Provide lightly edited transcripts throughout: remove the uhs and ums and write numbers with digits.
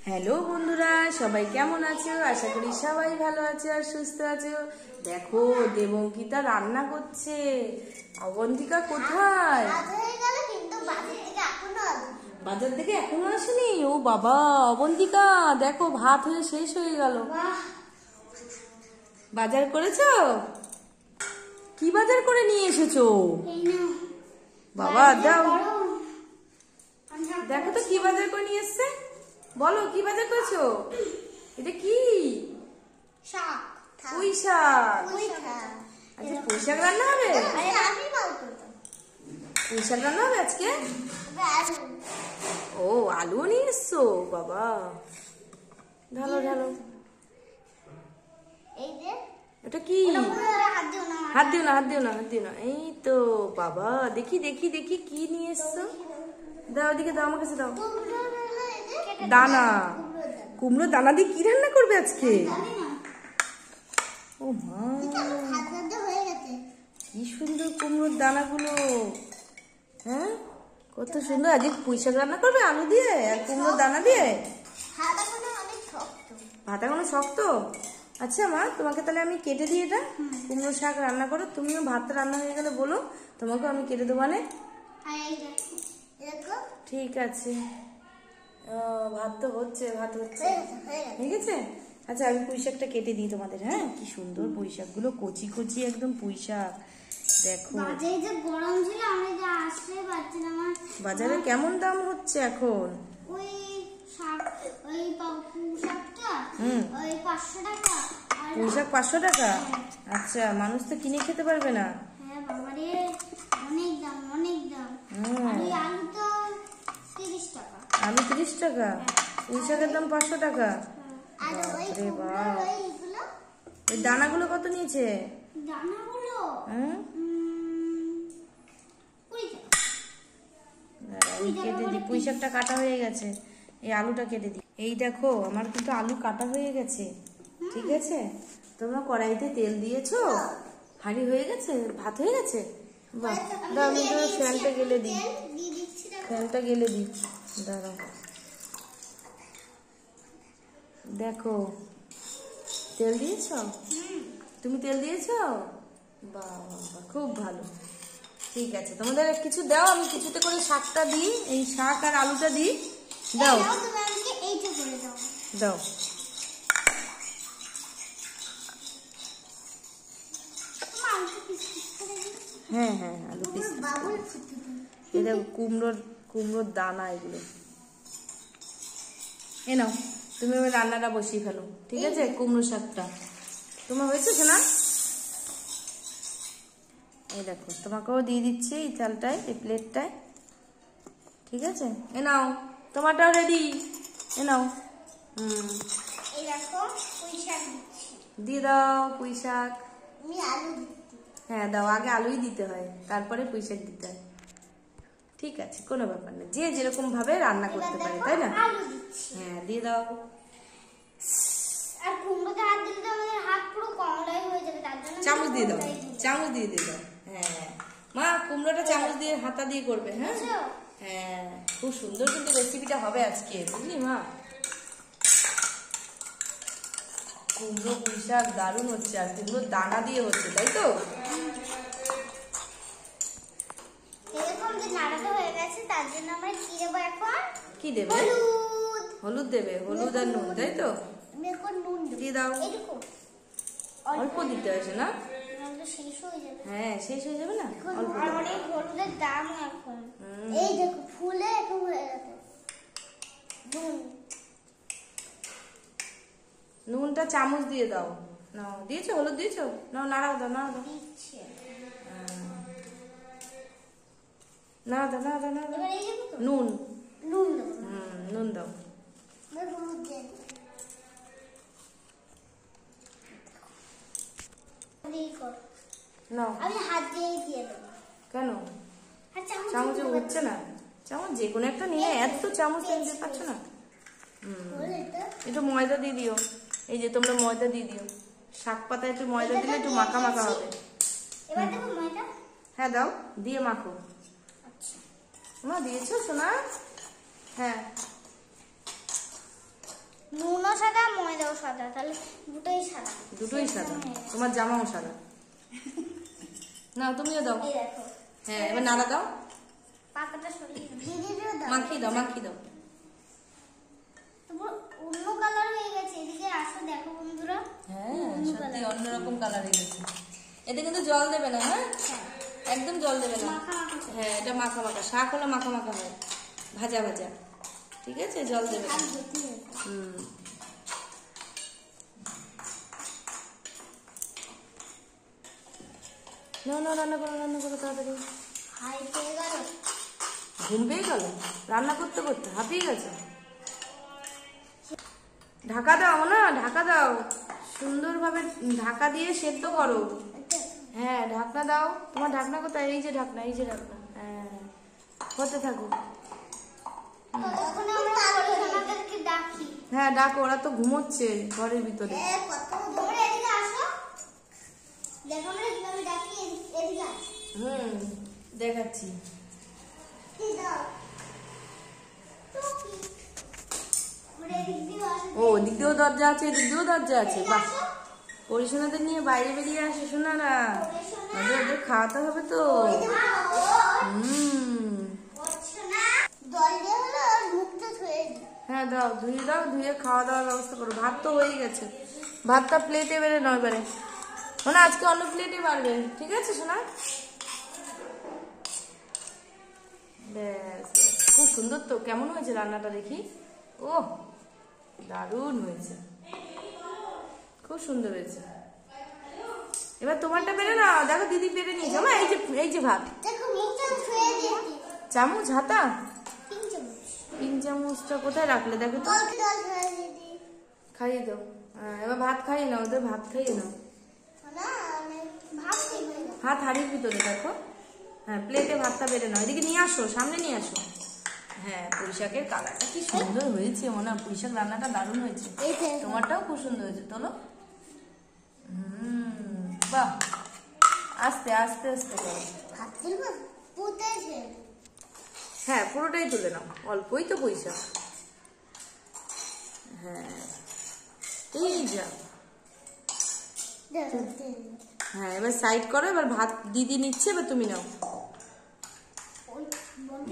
Hello বন্ধুরা, সবাই কেমন আছো? আশা করি সবাই ভালো আছো আর সুস্থ আছো। দেখো দেবঙ্কিতা রান্না করছে। অবন্তিকা কোথায়? বাজার থেকে এখনো আসেনি? ও বাবা, অবন্তিকা দেখো ভাত হয়ে শেষ হয়ে গেল। বাজার করেছো? কি বাজার করে নিয়ে এসেছো? বাবা দাও, দেখো তো কি বাজার করে নিয়ে এসছে। বলো কি বাজার করেছো? এটা কি? পুঁই শাক। আচ্ছা পুঁই শাক রান্না হবে? পুঁই শাক রান্না হবে আজকে? ও আলুও নিয়ে এসছো? বাবা ঢালো ঢালো। এটা কি? হাত দিও না, হাত দিও না, হাত দিও না। এই তো বাবা, দেখি দেখি দেখি কি নিয়ে এসছো। দাও ওদিকে দাও, আমার কাছে দাও। দানা, কুমড়ো দানা দিয়ে কি রান্না করবে আজকে? ও মা, কি সুন্দর কুমড়োর দানাগুলো। হ্যাঁ কত সুন্দর। আজকে পুঁই শাক রান্না করবে আলু দিয়ে আর কুমড়োর দানা দিয়ে? ভাতা কোনো শক্ত? আচ্ছা মা, তোমাকে তাহলে আমি কেটে দিই এটা। কুমড়ো শাক রান্না করো, তুমিও ভাতটা রান্না হয়ে গেলে বলো, তোমাকেও আমি কেটে দেবো। মানে ঠিক আছে। ভাত তো হচ্ছে, ভাত হচ্ছে, ঠিক আছে। আচ্ছা আমি পুঁই শাকটা কেটে দিই তোমাদের। হ্যাঁ কি সুন্দর পুঁই শাকগুলো, কচি কচি একদম পুঁই শাক। দেখো বাজারে কেমন দাম হচ্ছে এখন? পুঁই শাক 500 টাকা? আচ্ছা মানুষ তো কিনে খেতে পারবে না। আলু 30 টাকা, পুঁই শাকের দাম 500 টাকা? বাপরে বাপ। ওই দানাগুলো কত নিয়েছে? কেটে দিই, পুঁই শাকটা কাটা হয়ে গেছে, এই আলুটা কেটে দিই। এই দেখো আমার কিন্তু আলু কাটা হয়ে গেছে, ঠিক আছে। তোমরা কড়াইতে তেল দিয়েছো, হাঁড়ি হয়ে গেছে, ভাত হয়ে গেছে। বাহ, দাও আমি তো ফ্যানটা গেলে দিই, ফ্যানটা গেলে দিই, দাঁড়াও। দেখো তেল দিয়েছ? তুমি তেল দিয়েছ? বাহ খুব ভালো, ঠিক আছে। তোমাদের কিছু দাও, আমি কিছুতে করে শাকটা দিই, এই শাক আর আলুটা দিই। দাও দাও। হ্যাঁ হ্যাঁ আলু পিস। এই দেখো কুমড়োর দানা এগুলো। এ নাও তুমি ওই রান্নাটা বসিয়ে ফেলো, ঠিক আছে। কুমড়ো শাকটা তোমার হয়েছে না? এই দেখো তোমাকেও দিয়ে দিচ্ছি এই চালটায়, এই প্লেটটায়, ঠিক আছে। এ নাও তোমারটাও রেডি, এ নাও। দিয়ে দাও পুঁই শাক। হ্যাঁ দাও, আগে আলুই দিতে হয়, তারপরে পুঁই শাক দিতে হয়, ঠিক আছে, কোনো ব্যাপার না। যে যেরকম ভাবে রান্না করতে পারে, তাই না? হ্যাঁ দিয়ে দাও। চামচ দিয়ে দাও, চামচ দিয়ে দাও। হ্যাঁ মা, কুমড়োটা চামচ দিয়ে হাতা দিয়ে করবে। হ্যাঁ হ্যাঁ খুব সুন্দর কিন্তু রেসিপিটা হবে আজকে, বুঝলি মা। কুমড়ো পুঁই শাক দারুণ হচ্ছে, আর কুমড়ো দানা দিয়ে হচ্ছে, তাই তো? কি দেবে? হলুদ দেবে, হলুদ আর নুন, তাই তো? দিয়ে দাও, অল্প দিতে হয়েছে না? হ্যাঁ শেষ হয়ে যাবে না, অল্প। হলুদের দাম এখন এই দেখো ফুলে একটু হয়ে গেছে। নুনটা চামচ দিয়ে দাও। নাও দিয়েছো, হলুদ দিয়েছো? নাও নাড়াও দাও, নাড়াও দাও, নাড়াও দাও, নাড়াও দাও, নাড়াও দাও। নুন নুন দাও। নাও আমি হাত দিয়ে দিয়ে দেবো। কেন? চামচে হচ্ছে না? চামচ যে কোনো একটা নিয়ে, এত চামচ দিতে পারছো না? একটু ময়দা দিয়ে দিও, এই যে তোমরা ময়দা দিয়ে দিও। শাক পাতায় একটু ময়দা দিলে একটু মাখা মাখা হবে। হ্যাঁ দাও, দিয়ে মাখো। মা দিয়েছো সোনা? হ্যাঁ সাদা ময়দাও সাদা, তাহলে দুটোই সাদা। দুটোই সাদা, তোমার জামাও সাদা। না তুমিও দাও। এই দেখো। হ্যাঁ এবার নাড়া দাও, পাতাটা সরিয়ে দাও। মাখিয়ে দাও, মাখিয়ে দাও। তারপর অন্য কালার হয়ে গেছে, এদিকে আসো দেখো বন্ধুরা। হ্যাঁ সত্যি অন্যরকম কালার হয়ে গেছে। এতে কিন্তু জল দেবে না, হ্যাঁ একদম জল দেবে না। হ্যাঁ এটা মাখা মাখা, শাক হলে মাখা মাখা হয়, ভাজা ভাজা, ঠিক আছে, জল দেবে না। না না, রান্না করো, রান্না করো তাড়াতাড়ি। হাই পেয়ে গেল, ঘুম পেয়ে গেল রান্না করতে করতে, হাঁপিয়ে গেছে। ঢাকা দাও না, ঢাকা দাও, সুন্দরভাবে ঢাকা দিয়ে সেদ্ধ করো। হ্যাঁ ঢাকনা দাও, তোমার ঢাকনা কোথায়? এই যে ঢাকনা, এই যে ঢাকনা। হ্যাঁ হতে থাকো। হ্যাঁ ডাকো, ওরা তো ঘুমোচ্ছে ঘরের ভিতরে। দেখাচ্ছি। ও দিক দিয়েও দরজা আছে, এদিক দিয়েও দরজা আছে। বাহ, পরিশোনাদের নিয়ে বাইরে বেরিয়ে আসে শোনারা, ওদের খাওয়াতে হবে তো। হ্যাঁ দাও, ধুয়ে দাও, ধুয়ে খাওয়া দাওয়ার ব্যবস্থা করো। ভাত তো হয়ে গেছে, ভাতটা প্লেটে বেড়ে নয় বেড়ে শোনা, আজকে অন্য প্লেটে বাড়বে, ঠিক আছে শোনা? ব্যাস, খুব সুন্দর তো। কেমন হয়েছে রান্নাটা দেখি? ও দারুণ হয়েছে, খুব সুন্দর হয়েছে। এবার তোমারটা বেড়ে না, দেখো দিদি বেড়ে নিয়েছে। মা এই যে, এই যে ভাত, চামচ হাতা, তিন চামচটা কোথায় রাখলে দেখো তো, খাইয়ে দাও। হ্যাঁ এবার ভাত খাইয়ে নাও, ওদের ভাত খাইয়ে নাও। ভাত হাড়ির ভিতরে দেখো। হ্যাঁ প্লেটে ভাতটা বেড়ে নাও, এদিকে নিয়ে আসো, সামনে নিয়ে আসো। হ্যাঁ পুঁইশাকের কালারটা কি সুন্দর হয়েছে, মনে হয় পুঁইশাক রান্নাটা দারুণ হয়েছে। তোমারটাও খুব সুন্দর হয়েছে, তোলো। বাহ, আস্তে আস্তে আস্তে করো। হ্যাঁ পুরোটাই তুলে নাও, অল্পই তো পুঁইশাক। হ্যাঁ এই যা। হ্যাঁ এবার সাইড করো, এবার ভাত দিদি নিচ্ছে, এবার তুমি নাও।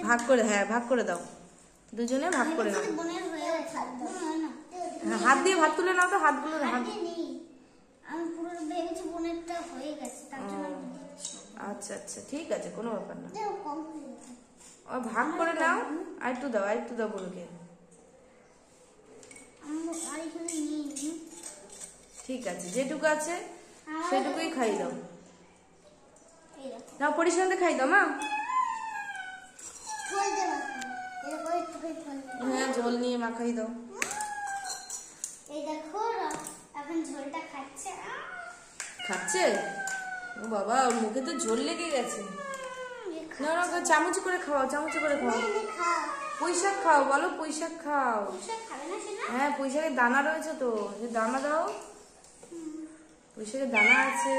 ভাগ করে, হ্যাঁ ভাগ করে দাও, দুজনে ভাগ করে নাও। হ্যাঁ হাত দিয়ে ভাত তুলে নাও তো, হাতগুলো হাত। আচ্ছা আচ্ছা ঠিক আছে, কোনো ব্যাপার না। ভাগ করে নাও, আর একটু দাও, আর একটু দাও বলকে। ঠিক আছে, যেটুকু আছে সেটুকুই খাই দাও। না পরিষ্কার খাই দাও মা। হ্যাঁ ঝোল নিয়ে মাখাই দাও। খাচ্ছে? ও বাবা, ওর মুখে তো ঝোল লেগে গেছে। না না চামচ করে খাও, চামচ করে খাও। পুঁইশাক খাও, বলো পুঁইশাক খাও। হ্যাঁ পুঁইশাকের দানা রয়েছে তো, যে দানা দাও, পুঁইশাকের দানা আছে।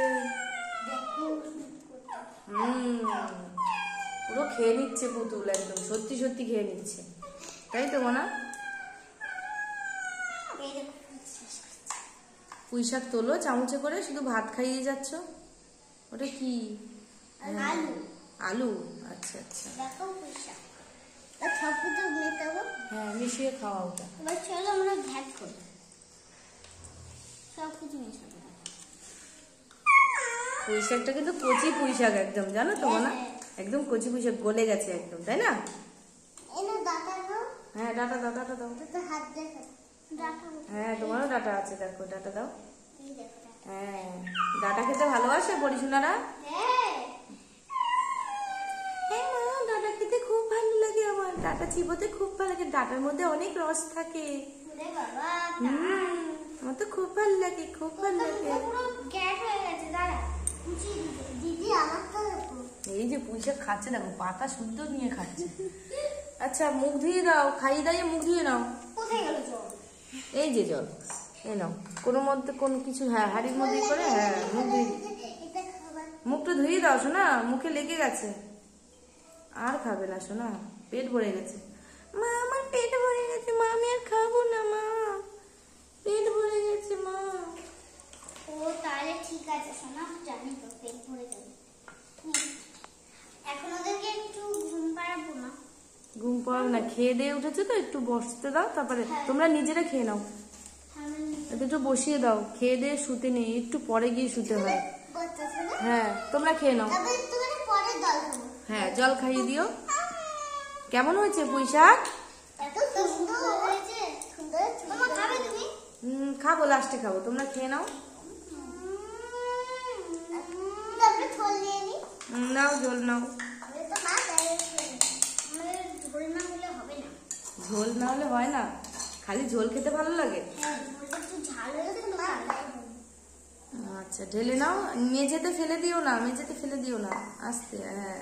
পুরো খেয়ে নিচ্ছে পুতুল, একদম সত্যি সত্যি খেয়ে নিচ্ছে, তাই তো মনা? পুঁইশাক তোলো চামচে করে, শুধু ভাত খাইয়ে যাচ্ছ। ওটা কি? আলু, আচ্ছা আচ্ছা। হ্যাঁ মিশিয়ে খাওয়া ওটা। পুঁইশাকটা কিন্তু কচি পুঁইশাক একদম, জানো তো মনা? একদম কচি পুঁইশাক, গলে গেছে একদম, তাই না? হ্যাঁ ডাটা দাও, ডাটা দাও। হ্যাঁ তোমারও ডাটা আছে, দেখো ডাটা দাও। হ্যাঁ ডাটা খেতে ভালোবাসে পরিশোনারা? হ্যাঁ মা ডাটা খেতে খুব ভালো লাগে আমার, ডাটা চিবোতে খুব ভালো লাগে, ডাটার মধ্যে অনেক রস থাকে। আমার তো খুব ভালো লাগে, খুব ভালো লাগে। এই যে পুঁইশাক খাচ্ছে দেখো, পাতা শুদ্ধ নিয়ে খাচ্ছে। আচ্ছা মুখ ধুয়ে দাও, খাইয়ে দাইয়ে মুখ ধুয়ে নাও। এই যে জল, এই নাও, কোনো মধ্যে কোনো কিছু, হ্যাঁ হাড়ির মধ্যে করে, হ্যাঁ মুখ ধুয়ে, মুখটা ধুয়ে দাও শোনা, মুখে লেগে গেছে। আর খাবে না শোনা, পেট ভরে গেছে। মা আমার পেট ভরে গেছে মা, আমি আর খাবো না মা। খেয়ে দিয়ে উঠেছে তো, একটু বসতে দাও, তারপরে তোমরা নিজেরা খেয়ে নাও। একটু বসিয়ে দাও, খেয়ে দিয়ে শুতে নেই, একটু পরে গিয়ে শুতে হয়। হ্যাঁ তোমরা খেয়ে নাও। হ্যাঁ জল খাইয়ে দিও। কেমন হয়েছে পুঁই শাক? খাবো, লাস্টে খাবো, তোমরা খেয়ে নাও। নাও ঝোল নাও। ঝোল না হলে হয় না, খালি ঝোল খেতে ভালো লাগে। আচ্ছা ঢেলে নাও, মেঝেতে ফেলে দিও না, মেঝেতে ফেলে দিও না, আস্তে। হ্যাঁ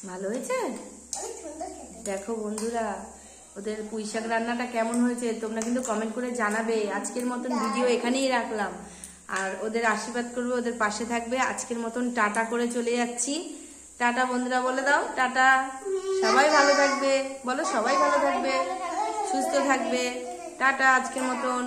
ভালো হয়েছে। দেখো বন্ধুরা, ওদের পুঁই শাক রান্নাটা কেমন হয়েছে তোমরা কিন্তু কমেন্ট করে জানাবে। আজকের মতন ভিডিও এখানেই রাখলাম, আর ওদের আশীর্বাদ করবে, ওদের পাশে থাকবে। আজকের মতন টাটা করে চলে যাচ্ছি। টাটা বন্ধুরা, বলে দাও টাটা। সবাই ভালো থাকবে, বলো সবাই ভালো থাকবে, সুস্থ থাকবে। টাটা আজকের মতন।